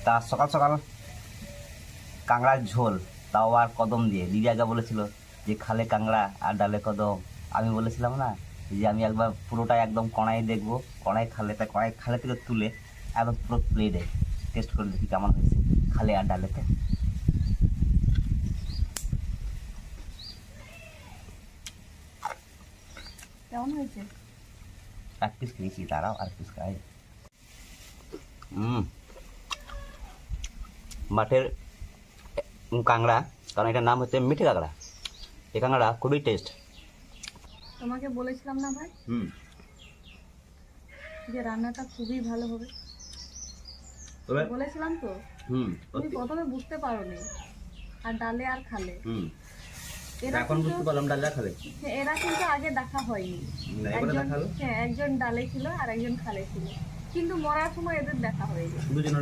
তা সকাল সকাল কাঁকড়ার ঝোল, তাও আর কদম দিয়ে। দিদি আগে বলেছিল যে খালে কাঁকড়া আর ডালে কদম। আমি বলেছিলাম না যে আমি একবার পুরোটাই একদম কড়াই দেখবো, কড়াই খালে থেকে তুলে একদম পুরো প্লেটে টেস্ট করে দেখি কেমন হয়েছে খালে আর ডালেতে। কেমন হয়েছে? এক পিস খেয়েছি, তারাও আর পিস খাই। মাঠের কাঁকড়া, কারণ এটার নাম হচ্ছে মিঠে কাঁকড়া। এই কাঁকড়া খুবই টেস্ট। তোমাকে বলেছিলাম না ভাই যে রান্নাটা খুবই ভালো হবে, বলেছিলাম তো। তুমি প্রথমে বুঝতে পারোনি, আর ডালে আর খালে এখন বুঝতে পারলাম ডালে খালে। এরা কিন্তু আগে দেখা হয়নি। একজন ডালে ছিল আর একজন খালে ছিল, কিন্তু মরার সময় এদের দেখা হয়ে গেছে।